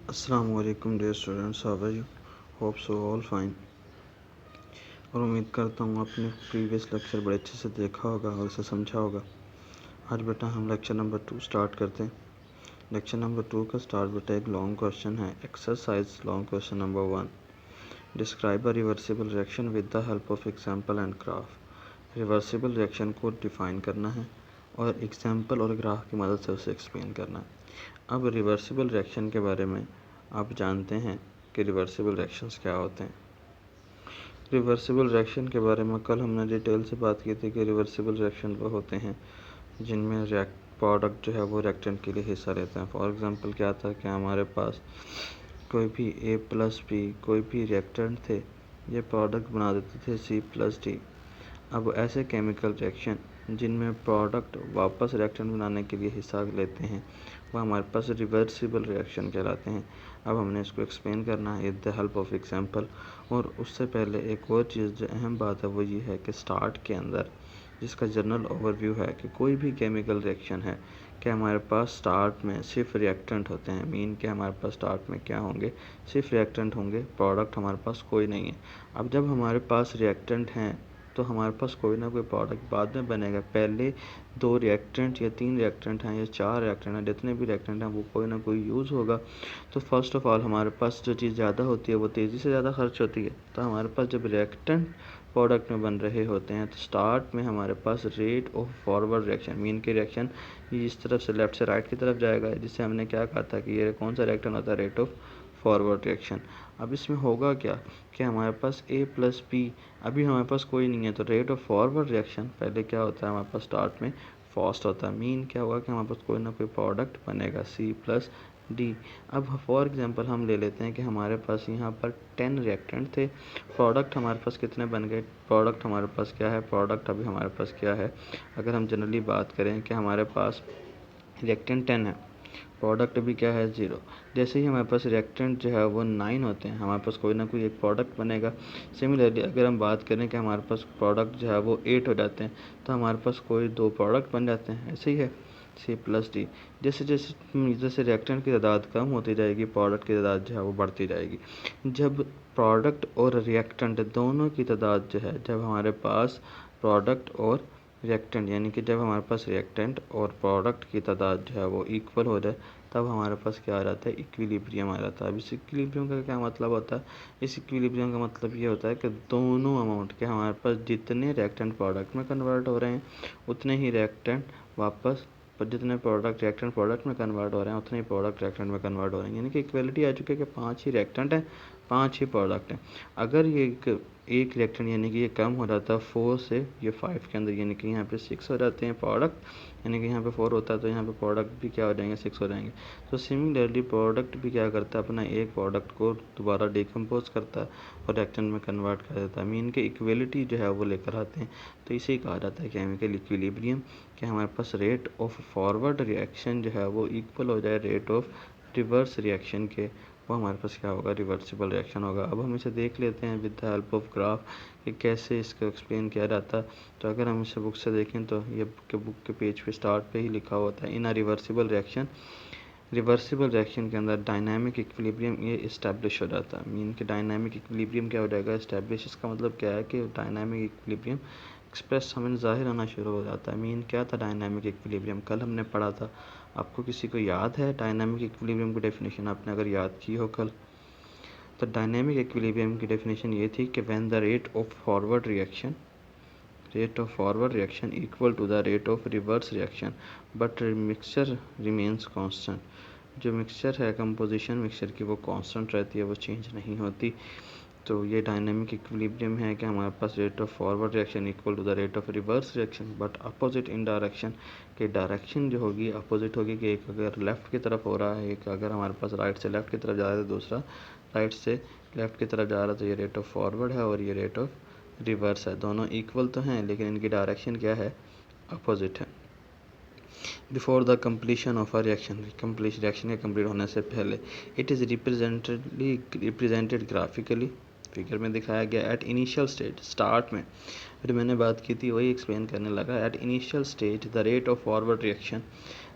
अस्सलाम वालेकुम dear students, how are you? Hope so all fine. और उम्मीद करता हूँ आपने प्रीवियस लेक्चर बड़े अच्छे से देखा होगा और उसे समझा होगा। आज बेटा हम लेक्चर नंबर 2 स्टार्ट करते हैं। लेक्चर नंबर 2 का स्टार्ट बेटा एक लॉन्ग क्वेश्चन है। Exercise long question number 1, describe a reversible reaction with the help of example and graph. Reversible reaction को डिफाइन करना है और एग्जाम्पल और ग्राफ की मदद से उसे एक्सप्लेन करना है। अब रिवर्सिबल रिएक्शन के बारे में आप जानते हैं कि रिवर्सिबल रिएक्शंस क्या होते हैं। रिवर्सिबल रिएक्शन के बारे में कल हमने डिटेल से बात की थी कि रिवर्सिबल रिएक्शन वो होते हैं जिनमें प्रोडक्ट जो है वो रिएक्टेंट के लिए हिस्सा लेते हैं। फॉर एग्जांपल क्या था कि हमारे पास कोई भी A प्लस B कोई भी रिएक्टेंट थे, ये प्रोडक्ट बना देते थे C प्लस D। अब ऐसे केमिकल रिएक्शन जिनमें प्रोडक्ट वापस रिएक्टेंट बनाने के लिए हिस्सा लेते हैं वो हमारे पास रिवर्सिबल रिएक्शन कहलाते हैं। अब हमने इसको एक्सप्लेन करना है with the help of example. और उससे पहले एक और चीज़ जो अहम बात है वो ये है कि स्टार्ट के अंदर जिसका जनरल ओवरव्यू है कि कोई भी केमिकल रिएक्शन है कि हमारे पास स्टार्ट में सिर्फ रिएक्टेंट होते हैं। मीन कि हमारे पास स्टार्ट में क्या होंगे, सिर्फ रिएक्टेंट होंगे, प्रोडक्ट हमारे पास कोई नहीं है। अब जब हमारे पास रिएक्टेंट हैं तो हमारे पास कोई ना कोई प्रोडक्ट बाद में बनेगा। पहले 2 रिएक्टेंट या 3 रिएक्टेंट हैं या 4 रिएक्टेंट हैं, जितने भी रिएक्टेंट हैं वो कोई ना कोई यूज़ होगा। तो फर्स्ट ऑफ ऑल हमारे पास जो चीज़ ज़्यादा होती है वो तेज़ी से ज़्यादा खर्च होती है। तो हमारे पास जब रिएक्टेंट प्रोडक्ट में बन रहे होते हैं तो स्टार्ट में हमारे पास rate of forward reaction, mean के रिएक्शन इस तरफ से लेफ्ट से राइट की तरफ जाएगा, जिससे हमने क्या कहा था कि ये कौन सा रिएक्शन होता है, रेट ऑफ फॉरवर्ड रिएक्शन। अब इसमें होगा क्या कि हमारे पास A प्लस B अभी हमारे पास कोई नहीं है, तो रेट ऑफ फॉरवर्ड रिएक्शन पहले क्या होता है हमारे पास स्टार्ट में फास्ट होता है। मीन क्या होगा कि हमारे पास कोई ना कोई प्रोडक्ट बनेगा C प्लस D। अब फॉर एग्जांपल हम ले लेते हैं कि हमारे पास यहाँ पर 10 रिएक्टेंट थे, प्रोडक्ट हमारे पास कितने बन गए। प्रोडक्ट हमारे पास क्या है, प्रोडक्ट अभी हमारे पास क्या है, अगर हम जनरली बात करें कि हमारे पास रिएक्टेंट 10 है, प्रोडक्ट भी क्या है 0। जैसे ही हमारे पास रिएक्टेंट जो है वो 9 होते हैं, हमारे पास कोई ना कोई एक प्रोडक्ट बनेगा। सिमिलरली अगर हम बात करें कि हमारे पास प्रोडक्ट जो है वो 8 हो जाते हैं तो हमारे पास कोई 2 प्रोडक्ट बन जाते हैं। ऐसे ही है C प्लस D। जैसे जैसे जैसे रिएक्टेंट की तादाद कम होती जाएगी, प्रोडक्ट की तादाद जो है वो बढ़ती जाएगी। जब प्रोडक्ट और रिएक्टेंट दोनों की तादाद जो है, जब हमारे पास प्रोडक्ट और रिएक्टेंट यानी कि जब हमारे पास रिएक्टेंट और प्रोडक्ट की तादाद जो है वो इक्वल हो जाए तब हमारे पास क्या आ जाता है, इक्विलिब्रियम आ जाता है। अब इस इक्विलिब्रियम का क्या मतलब होता है, इस इक्विलिब्रियम का मतलब ये होता है कि दोनों अमाउंट के हमारे पास जितने रिएक्टेंट प्रोडक्ट में कन्वर्ट हो रहे हैं उतने ही रिएक्टेंट वापस, पर जितने प्रोडक्ट रिएक्टेंट प्रोडक्ट में कन्वर्ट हो रहे हैं उतने ही प्रोडक्ट रिएक्टेंट में कन्वर्ट हो रहे हैं। यानी कि इक्वलिटी आ चुकी है कि 5 ही रिएक्टेंट हैं, 5 ही प्रोडक्ट हैं। अगर ये एक रिएक्टेंट यानी कि ये कम हो जाता है 4 से ये 5 के अंदर, यानी कि यहाँ पे 6 हो जाते हैं प्रोडक्ट, यानी कि यहाँ पे 4 होता है तो यहाँ पे प्रोडक्ट भी क्या हो जाएंगे, 6 हो जाएंगे। तो सिमिलरली प्रोडक्ट भी क्या करता है, अपना एक प्रोडक्ट को दोबारा डिकम्पोज करता है और रिएक्टेंट में कन्वर्ट कर देता है। मीन के इक्वलिटी जो है वो लेकर आते हैं। तो इसे कहा जाता है केमिकल इक्विलिब्रियम, कि हमारे पास रेट ऑफ फॉरवर्ड रिएक्शन जो है वो इक्वल हो जाए रेट ऑफ रिवर्स रिएक्शन के, वो हमारे पास क्या होगा, रिवर्सिबल रिएक्शन होगा। अब हम इसे देख लेते हैं with the help of graph कि कैसे इसको एक्सप्लेन किया जाता है। तो अगर हम इसे बुक से देखें तो ये बुक के पेज पे स्टार्ट पे ही लिखा होता है, in a reversible reaction. Reversible reaction के अंदर डायनामिक इक्विलिब्रियम ये इस्टेब्लिश हो जाता है। मीन कि डायनामिक इक्विलिब्रियम क्या हो जाएगा, इस्टेब्लिश। इसका मतलब क्या है कि डायनामिक इक्विलिब्रियम एक्सप्रेस हमें ज़ाहिर होना शुरू हो जाता है। मीन क्या था डायनामिक इक्विलिब्रियम, कल हमने पढ़ा था। आपको किसी को याद है डायनामिक इक्विलिब्रियम की डेफिनेशन, आपने अगर याद की हो कल, तो डायनामिक इक्विलिब्रियम की डेफिनेशन ये थी कि when the rate of forward reaction equal to the rate of reverse reaction but mixture remains constant. जो मिक्सचर है, कंपोजिशन मिक्सचर की, वो कांस्टेंट रहती है, वो चेंज नहीं होती। तो ये डायनामिक इक्विलिब्रियम है कि हमारे पास rate of forward reaction equal to the rate of reverse reaction but opposite in direction, कि डायरेक्शन जो होगी अपोजिट होगी, कि एक अगर लेफ़्ट की तरफ हो रहा है, एक अगर हमारे पास राइट से लेफ़्ट की तरफ जा रहा है, दूसरा राइट से लेफ़्ट की तरफ जा रहा है। तो ये रेट ऑफ फॉरवर्ड है और ये रेट ऑफ रिवर्स है। दोनों इक्वल तो हैं लेकिन इनकी डायरेक्शन क्या है, अपोजिट है। Before the completion of a reaction, reaction के कम्प्लीट होने से पहले, it is represented graphically, figure में दिखाया गया। एट इनिशियल स्टेज, स्टार्ट में फिर मैंने बात की थी वही एक्सप्लेन करने लगा। At initial stage the rate of forward reaction,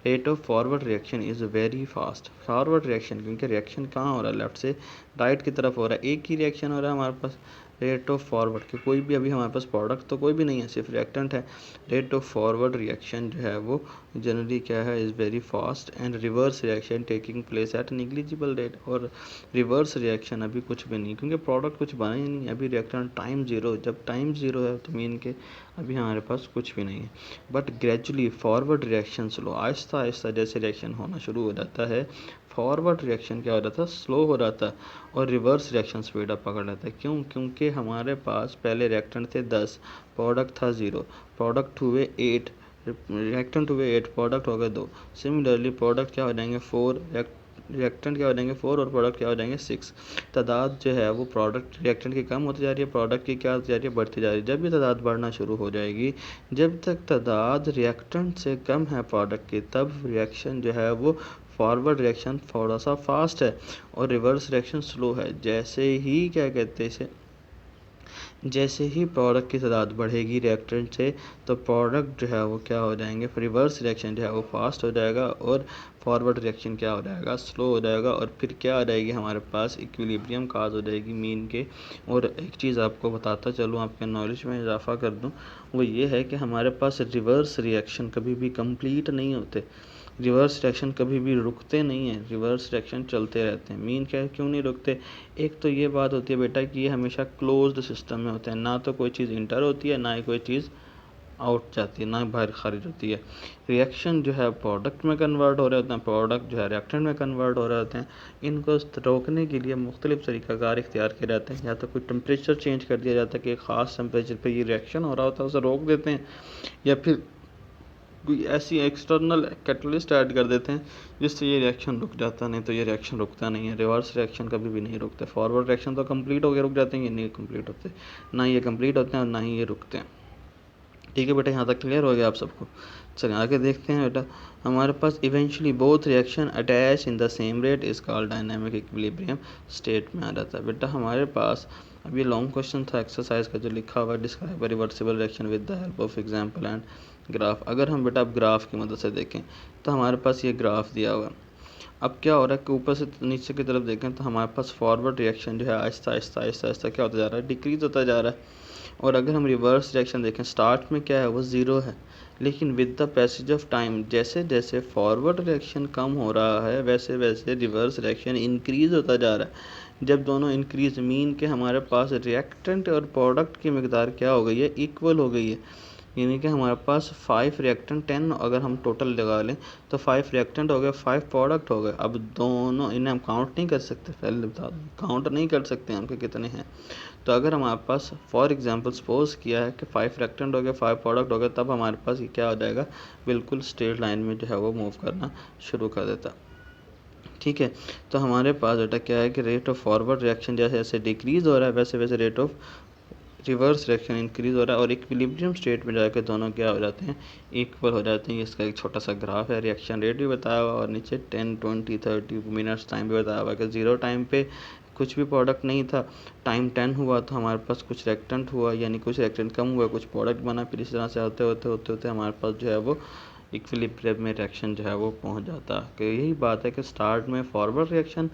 rate of forward reaction is very fast. Forward reaction, क्योंकि रिएक्शन कहाँ हो रहा है, लेफ्ट से राइट की तरफ हो रहा है, एक ही रिएक्शन हो रहा है हमारे पास। रेट ऑफ फॉरवर्ड कि कोई भी अभी हमारे पास प्रोडक्ट तो कोई भी नहीं है, सिर्फ रिएक्टेंट है। रेट ऑफ फॉरवर्ड रिएक्शन जो है वो जनरली क्या है, is very fast and reverse reaction taking place at negligible rate. और रिवर्स रिएक्शन अभी कुछ भी नहीं, क्योंकि प्रोडक्ट कुछ बना ही नहीं, अभी रिएक्टेंट टाइम ज़ीरो। जब टाइम ज़ीरो है तो मीन के अभी हमारे पास कुछ भी नहीं है। But gradually forward reaction slow, Aahista Aahista जैसे रिएक्शन होना शुरू हो जाता है, फॉरवर्ड रिएक्शन क्या हो रहा था, स्लो हो रहा था, और रिवर्स रिएक्शन स्पीड अप पकड़ रहा था। क्यों? क्योंकि हमारे पास पहले रिएक्टेंट थे 10, प्रोडक्ट था 0, प्रोडक्ट हुए 8, रिएक्टेंट हुए 8, प्रोडक्ट हो गए 2। सिमिलरली प्रोडक्ट क्या हो जाएंगे 4, रिएक्टेंट क्या हो जाएंगे 4 और प्रोडक्ट क्या हो जाएंगे 6। तादाद जो है वो प्रोडक्ट रिएक्टेंट की कम होती जा रही है, प्रोडक्ट की क्या होती जा रही है, बढ़ती जा रही है। जब ये तादाद बढ़ना शुरू हो जाएगी, जब तक तादाद रिएक्टेंट से कम है प्रोडक्ट की, तब रिएक्शन जो है वो फॉरवर्ड रिएक्शन थोड़ा सा फास्ट है और रिवर्स रिएक्शन स्लो है। जैसे ही क्या कहते हैं इसे, जैसे ही प्रोडक्ट की तादाद बढ़ेगी रिएक्टेंट से, तो प्रोडक्ट जो है वो क्या हो जाएंगे, रिवर्स रिएक्शन जो है वो फास्ट हो जाएगा और फॉरवर्ड रिएक्शन क्या हो जाएगा, स्लो हो जाएगा। और फिर क्या आ जाएगी हमारे पास, इक्विलिब्रियम काज हो जाएगी मीन के। और एक चीज़ आपको बताता चलूँ, आपके नॉलेज में इजाफा कर दूँ, वो ये है कि हमारे पास रिवर्स रिएक्शन कभी भी कंप्लीट नहीं होते, रिवर्स रिएक्शन कभी भी रुकते नहीं हैं, रिवर्स रिएक्शन चलते रहते हैं। मीन क्या है, क्यों नहीं रुकते? एक तो ये बात होती है बेटा कि ये हमेशा क्लोज्ड सिस्टम में होते हैं, ना तो कोई चीज़ इंटर होती है, ना ही कोई चीज़ आउट जाती है, ना ही बाहर खारिज होती है। रिएक्शन जो है प्रोडक्ट में कन्वर्ट हो रहे होते हैं, प्रोडक्ट जो है रिएक्टेंट में कन्वर्ट हो रहे होते हैं। इनको रोकने के लिए मुख्तलिफ तरीक़ाकार इख्तियार किए जाते हैं। या तो कोई टेम्परेचर चेंज कर दिया जाता है कि एक ख़ास टेम्परेचर पर ये रिएक्शन हो रहा होता है, उसे रोक देते हैं, या फिर कोई ऐसी एक्सटर्नल कैटलिस्ट ऐड कर देते हैं जिससे ये रिएक्शन रुक जाता, नहीं तो ये रिएक्शन रुकता नहीं है। रिवर्स रिएक्शन कभी भी नहीं रुकते। फॉरवर्ड रिएक्शन तो कंप्लीट हो गया रुक जाते हैं, ये नहीं कंप्लीट होते, ना ये कंप्लीट होते हैं और ना ही ये रुकते हैं। ठीक है बेटा, यहाँ तक क्लियर हो गया आप सबको? चलिए आगे देखते हैं बेटा। हमारे पास eventually both reaction attach in the same rate is called dynamic equilibrium state में आ जाता है। बेटा हमारे पास अब ये लॉन्ग क्वेश्चन था एक्सरसाइज का जो लिखा हुआ है, describe a reversible reaction with the help of example and graph. अगर हम बेटा अब ग्राफ की मदद से देखें तो हमारे पास ये ग्राफ दिया हुआ है। अब क्या हो रहा है कि ऊपर से नीचे की तरफ देखें तो हमारे पास फॉरवर्ड रिएक्शन जो है आहिस्ता आहिस्ता आहिस्ता आहिस्ता क्या होता जा रहा है, डिक्रीज होता जा रहा है। और अगर हम रिवर्स रिएक्शन देखें, स्टार्ट में क्या है, वो ज़ीरो है, लेकिन with the passage of time जैसे जैसे फॉरवर्ड रिएक्शन कम हो रहा है, वैसे वैसे रिवर्स रिएक्शन इंक्रीज़ होता जा रहा है। जब दोनों इंक्रीज, मीन के हमारे पास रिएक्टेंट और प्रोडक्ट की मिकदार क्या हो गई है, इक्वल हो गई है। यानी कि हमारे पास 5 रिएक्टेंट 10 अगर हम टोटल लगा लें तो 5 रिएक्टेंट हो गए, 5 प्रोडक्ट हो गए। अब दोनों इन्हें हम काउंट नहीं कर सकते, पहले बता दूँ, काउंट नहीं कर सकते हम कि कितने हैं। तो अगर हमारे पास फॉर एग्जांपल सपोज किया है कि 5 रिएक्टेंट हो गए, 5 प्रोडक्ट हो गए, तब हमारे पास ये क्या हो जाएगा, बिल्कुल स्ट्रेट लाइन में जो है वो मूव करना शुरू कर देता। ठीक है, तो हमारे पास बेटा क्या है कि रेट ऑफ फॉरवर्ड रिएक्शन जैसे जैसे डिक्रीज़ हो रहा है, वैसे वैसे rate of reverse reaction increase हो रहा है, और इक्विलिब्रियम स्टेट में जाकर दोनों क्या हो जाते हैं, इक्वल हो जाते हैं। इसका एक छोटा सा ग्राफ है, रिएक्शन रेट भी बताया हुआ और नीचे 10, 20, 30 मिनट्स टाइम भी बताया हुआ कि 0 टाइम पे कुछ भी प्रोडक्ट नहीं था, टाइम 10 हुआ तो हमारे पास कुछ रिएक्टेंट हुआ, यानी कुछ रिएक्टेंट कम हुआ, कुछ प्रोडक्ट बना, फिर इस तरह से होते होते होते होते हमारे पास जो है वो इक्विलिब्रियम में रिएक्शन जो है वो पहुंच जाता है। कि यही बात है कि स्टार्ट में फॉरवर्ड रिएक्शन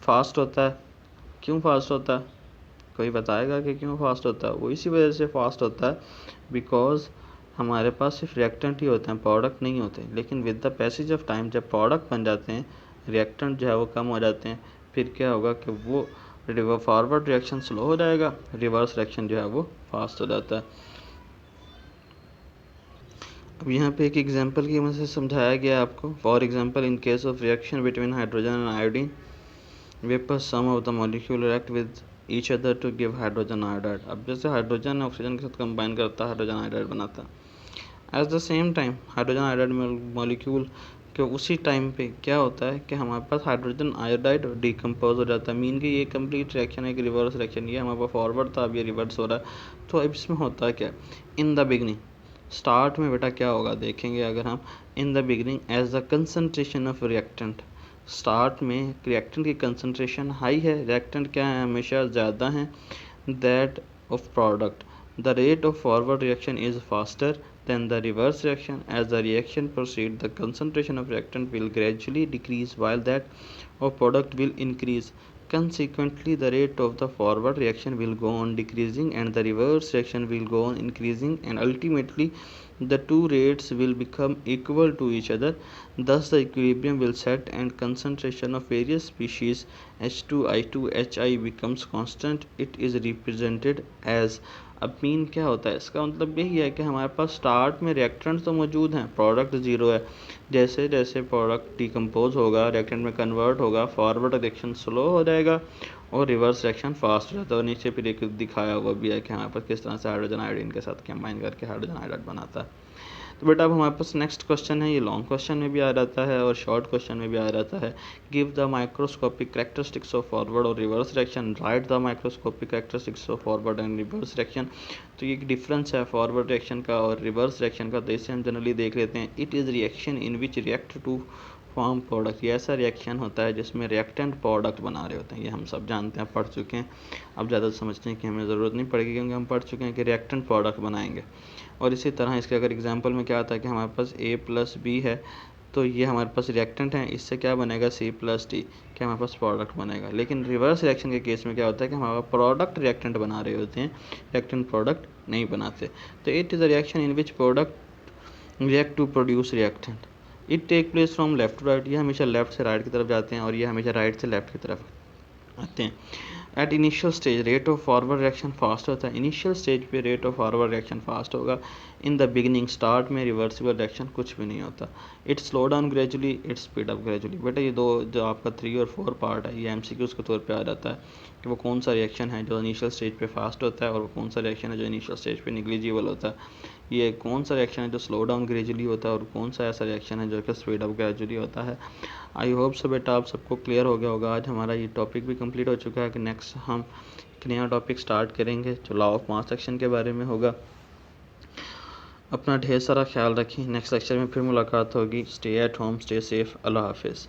फास्ट होता है। क्यों फास्ट होता है, कोई बताएगा कि क्यों फास्ट होता है? वो इसी वजह से फास्ट होता है बिकॉज हमारे पास सिर्फ रिएक्टेंट ही होते हैं, प्रोडक्ट नहीं होते। लेकिन with the passage of time जब प्रोडक्ट बन जाते हैं, रिएक्टेंट जो है वो कम हो जाते हैं, फिर क्या होगा कि वो फॉरवर्ड रिएक्शन स्लो हो जाएगा, रिवर्स रिएक्शन जो है वो फास्ट हो जाता है। अब यहाँ पे एक एग्जांपल की मदद से समझाया गया आपको। For example in case of reaction between hydrogen and iodine vapour, some of the molecule react with each other to give hydrogen iodide. अब जैसे हाइड्रोजन ऑक्सीजन के साथ कंबाइन करता है, हाइड्रोजन आयोडाइड बनाता है। At the same time hydrogen iodide molecule के उसी टाइम पे क्या होता है कि हमारे पास हाइड्रोजन आयोडाइड डिकम्पोज हो जाता है। मीन कि ये कंप्लीट रिएक्शन है, एक रिवर्स रिएक्शन। ये हमारे पास फॉरवर्ड था, अब ये रिवर्स हो रहा है। तो अब इसमें होता है क्या, इन द बिगनिंग, स्टार्ट में बेटा क्या होगा देखेंगे अगर हम, in the beginning as the concentration of reactant, start में रिएक्टेंट की कंसनट्रेशन हाई है, रिएक्टेंट क्या है, हमेशा ज़्यादा है that of product, The rate of forward reaction is faster than the reverse reaction. As the reaction proceeds, the concentration of reactant will gradually decrease while that of product will increase. Consequently, the rate of the forward reaction will go on decreasing and the reverse reaction will go on increasing, and ultimately the two rates will become equal to each other. Thus the equilibrium will set and concentration of various species H2I2 HI becomes constant. It is represented as, अब mean क्या होता है इसका मतलब यही है कि हमारे पास स्टार्ट में रिएक्टेंट तो मौजूद हैं, प्रोडक्ट ज़ीरो है। जैसे जैसे प्रोडक्ट डिकम्पोज होगा, रिएक्टेंट में कन्वर्ट होगा, फॉरवर्ड रिएक्शन स्लो हो जाएगा और रिवर्स रिएक्शन फास्ट हो जाता है। और नीचे फिर एक दिखाया हुआ भी है कि हमारे पास किस तरह से हाइड्रोजन आयोडीन के साथ कंबाइन करके हाइड्रोजन आयोडाइड बनाता है। तो बेटा अब हमारे पास नेक्स्ट क्वेश्चन है, ये लॉन्ग क्वेश्चन में भी आ जाता है और शॉर्ट क्वेश्चन में भी आ जाता है। Give the microscopic characteristics of forward और reverse reaction, right the microscopic characteristics of forward and reverse reaction. तो ये एक डिफरेंस है फॉरवर्ड रिएक्शन का और रिवर्स रिएक्शन का, तो इसे हम जनरली देख लेते हैं। It is reaction in which react to form product, ये ऐसा रिएक्शन होता है जिसमें रिएक्टेंट प्रोडक्ट बना रहे होते हैं। ये हम सब जानते हैं, पढ़ चुके हैं, अब ज़्यादा समझने की हमें ज़रूरत नहीं पड़ेगी क्योंकि हम पढ़ चुके हैं कि रिएक्टेंट प्रोडक्ट बनाएंगे। और इसी तरह इसके अगर एग्जांपल में क्या आता है कि हमारे पास A + B है, तो ये हमारे पास रिएक्टेंट है, इससे क्या बनेगा C + D, क्या हमारे पास प्रोडक्ट बनेगा। लेकिन रिवर्स रिएक्शन के केस में क्या होता है कि हमारे प्रोडक्ट रिएक्टेंट बना रहे होते हैं, रिएक्टेंट प्रोडक्ट नहीं बनाते। तो it is a reaction in which product react to produce reactant. It take place from left to right, ये हमेशा लेफ्ट से राइट की तरफ जाते हैं और ये हमेशा राइट से लेफ्ट की तरफ आते हैं। At initial stage rate of forward reaction fast होता है, इनिशियल स्टेज पे rate of forward reaction fast होगा। इन द बिगिनिंग स्टार्ट में रिवर्सिबल रिएक्शन कुछ भी नहीं होता। It slow down gradually, it speed up gradually. बेटा ये दो जो आपका 3 और 4 पार्ट है, ये MCQs के तौर पे आ जाता है कि वो कौन सा रिएक्शन है जो इनिशियल स्टेज पे फास्ट होता है और वो कौन सा रिएक्शन है जो इनिशियल स्टेज पे निग्लिजिबल होता है। ये कौन सा रिएक्शन है जो स्लो डाउन ग्रेजुअली होता है और कौन सा ऐसा रिएक्शन है जो कि स्पीड अप ग्रेजुअली होता है। आई होप सो बेटा आप सबको क्लियर हो गया होगा। आज हमारा ये टॉपिक भी कंप्लीट हो चुका है कि नेक्स्ट हम एक नया टॉपिक स्टार्ट करेंगे जो लॉ ऑफ मास एक्शन के बारे में होगा। अपना ढेर सारा ख्याल रखें, नेक्स्ट लेक्चर में फिर मुलाकात होगी। Stay at home, stay safe, अल्लाह हाफिज़।